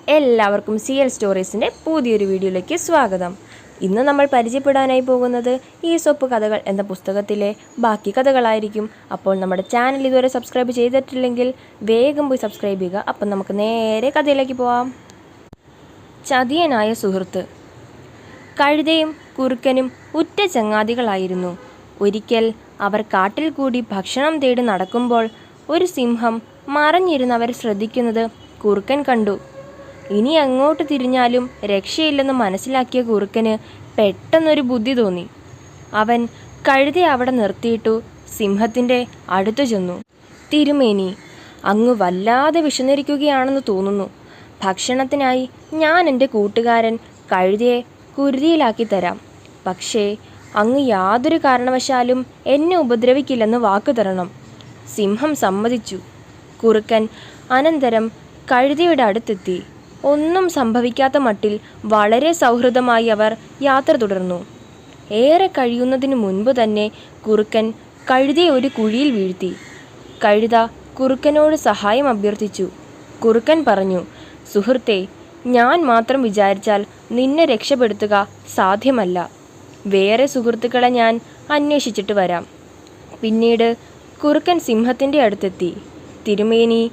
എല്ലാവർക്കും CL സ്റ്റോറീസിൻ്റെ പുതിയൊരു വീഡിയോയിലേക്ക് സ്വാഗതം. ഇന്ന് നമ്മൾ പരിചയപ്പെടാനായി പോകുന്നത് ഈസോപ്പ് കഥകൾ എന്ന പുസ്തകത്തിലെ ബാക്കി കഥകളായിരിക്കും. അപ്പോൾ നമ്മുടെ ചാനൽ ഇതുവരെ സബ്സ്ക്രൈബ് ചെയ്തിട്ടില്ലെങ്കിൽ വേഗം പോയി സബ്സ്ക്രൈബ് ചെയ്യുക. അപ്പം നമുക്ക് നേരെ കഥയിലേക്ക് പോവാം. ചതിയനായ സുഹൃത്ത്. കഴുതയും കുറുക്കനും ഉറ്റ ചങ്ങാതികളായിരുന്നു. ഒരിക്കൽ അവർ കാട്ടിൽ കൂടി ഭക്ഷണം തേടി നടക്കുമ്പോൾ ഒരു സിംഹം മറഞ്ഞിരുന്നവർ ശ്രദ്ധിക്കുന്നത് കുറുക്കൻ കണ്ടു. ഇനി അങ്ങോട്ട് തിരിഞ്ഞാലും രക്ഷയില്ലെന്ന് മനസ്സിലാക്കിയ കുറുക്കന് പെട്ടെന്നൊരു ബുദ്ധി തോന്നി. അവൻ കഴുതയെ അവിടെ നിർത്തിയിട്ടു സിംഹത്തിൻ്റെ അടുത്തു ചെന്നു. തിരുമേനി, അങ്ങ് വല്ലാതെ വിശന്നിരിക്കുകയാണെന്ന് തോന്നുന്നു. ഭക്ഷണത്തിനായി ഞാൻ എൻ്റെ കൂട്ടുകാരൻ കഴുതയെ കുരുതിയിലാക്കി തരാം. പക്ഷേ അങ്ങ് യാതൊരു കാരണവശാലും എന്നെ ഉപദ്രവിക്കില്ലെന്ന് വാക്കു തരണം. സിംഹം സമ്മതിച്ചു. കുറുക്കൻ അനന്തരം കഴുതയുടെ അടുത്തെത്തി. ഒന്നും സംഭവിക്കാത്ത മട്ടിൽ വളരെ സൗഹൃദമായി അവർ യാത്ര തുടർന്നു. ഏറെ കഴിയുന്നതിനു മുൻപ് തന്നെ കുറുക്കൻ കഴുതയെ ഒരു കുഴിയിൽ വീഴ്ത്തി. കഴുത കുറുക്കനോട് സഹായം അഭ്യർത്ഥിച്ചു. കുറുക്കൻ പറഞ്ഞു, സുഹൃത്തേ, ഞാൻ മാത്രം വിചാരിച്ചാൽ നിന്നെ രക്ഷപ്പെടുത്തുക സാധ്യമല്ല. വേറെ സുഹൃത്തുക്കളെ ഞാൻ അന്വേഷിച്ചിട്ട് വരാം. പിന്നീട് കുറുക്കൻ സിംഹത്തിൻ്റെ അടുത്തെത്തി. തിരുമേനി,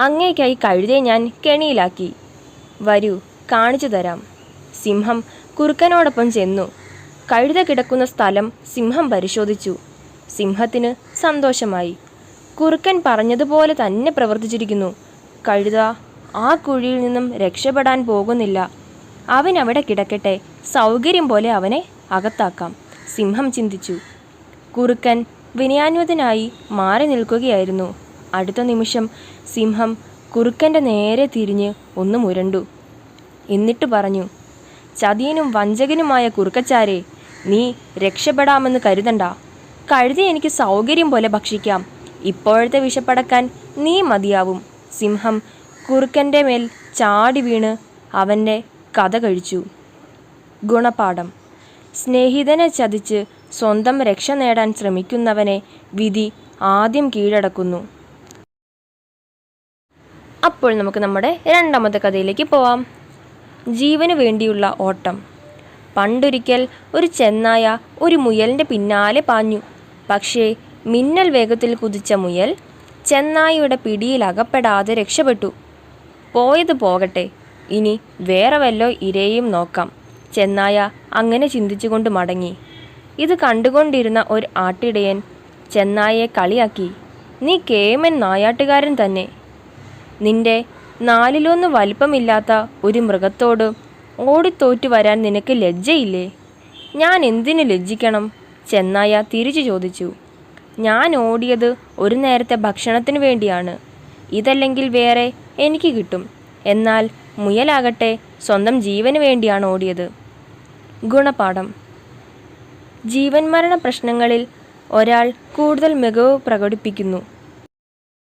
അങ്ങേക്കായി കഴുതയെ ഞാൻ കെണിയിലാക്കി. വരൂ, കാണിച്ചു തരാം. സിംഹം കുറുക്കനോടൊപ്പം ചെന്നു. കഴുത കിടക്കുന്ന സ്ഥലം സിംഹം പരിശോധിച്ചു. സിംഹത്തിന് സന്തോഷമായി. കുറുക്കൻ പറഞ്ഞതുപോലെ തന്നെ പ്രവർത്തിച്ചിരിക്കുന്നു. കഴുത ആ കുഴിയിൽ നിന്നും രക്ഷപ്പെടാൻ പോകുന്നില്ല. അവൻ അവിടെ കിടക്കട്ടെ, സൗകര്യം പോലെ അവനെ അകത്താക്കാം, സിംഹം ചിന്തിച്ചു. കുറുക്കൻ വിനയാന്വിതനായി മാറി നിൽക്കുകയായിരുന്നു. അടുത്ത നിമിഷം സിംഹം കുറുക്കൻ്റെ നേരെ തിരിഞ്ഞ് ഒന്ന് മുരണ്ടു. എന്നിട്ട് പറഞ്ഞു, ചതിയനും വഞ്ചകനുമായ കുറുക്കച്ചാരെ, നീ രക്ഷപ്പെടാമെന്ന് കരുതണ്ട. കഴുതി എനിക്ക് സൗകര്യം പോലെ ഭക്ഷിക്കാം. ഇപ്പോഴത്തെ വിശപ്പടക്കാൻ നീ മതിയാവും. സിംഹം കുറുക്കൻ്റെ മേൽ ചാടി വീണ് അവൻ്റെ കഥ കഴിച്ചു. ഗുണപാഠം. സ്നേഹിതനെ ചതിച്ച് സ്വന്തം രക്ഷ നേടാൻ ശ്രമിക്കുന്നവനെ വിധി ആദ്യം കീഴടക്കുന്നു. അപ്പോൾ നമുക്ക് നമ്മുടെ രണ്ടാമത്തെ കഥയിലേക്ക് പോവാം. ജീവന് വേണ്ടിയുള്ള ഓട്ടം. പണ്ടൊരിക്കൽ ഒരു ചെന്നായ ഒരു മുയലിൻ്റെ പിന്നാലെ പാഞ്ഞു. പക്ഷേ മിന്നൽ വേഗത്തിൽ കുതിച്ച മുയൽ ചെന്നായയുടെ പിടിയിൽ അകപ്പെടാതെ രക്ഷപ്പെട്ടു. പോയത് പോകട്ടെ, ഇനി വേറെ വല്ലോ ഇരയും നോക്കാം. ചെന്നായ അങ്ങനെ ചിന്തിച്ചുകൊണ്ട് മടങ്ങി. ഇത് കണ്ടുകൊണ്ടിരുന്ന ഒരു ആട്ടിടയൻ ചെന്നായയെ കളിയാക്കി. നീ കേമൻ നായാട്ടുകാരൻ തന്നെ. നിന്റെ 4 വലിപ്പമില്ലാത്ത ഒരു മൃഗത്തോട് ഓടിത്തോറ്റു വരാൻ നിനക്ക് ലജ്ജയില്ലേ? ഞാൻ എന്തിനു ലജ്ജിക്കണം? ചെന്നായ തിരിച്ചു ചോദിച്ചു. ഞാൻ ഓടിയത് ഒരു നേരത്തെ ഭക്ഷണത്തിന് വേണ്ടിയാണ്. ഇതല്ലെങ്കിൽ വേറെ എനിക്ക് കിട്ടും. എന്നാൽ മുയലാകട്ടെ സ്വന്തം ജീവന് വേണ്ടിയാണ് ഓടിയത്. ഗുണപാഠം. ജീവൻ മരണ പ്രശ്നങ്ങളിൽ ഒരാൾ കൂടുതൽ മികവ് പ്രകടിപ്പിക്കുന്നു.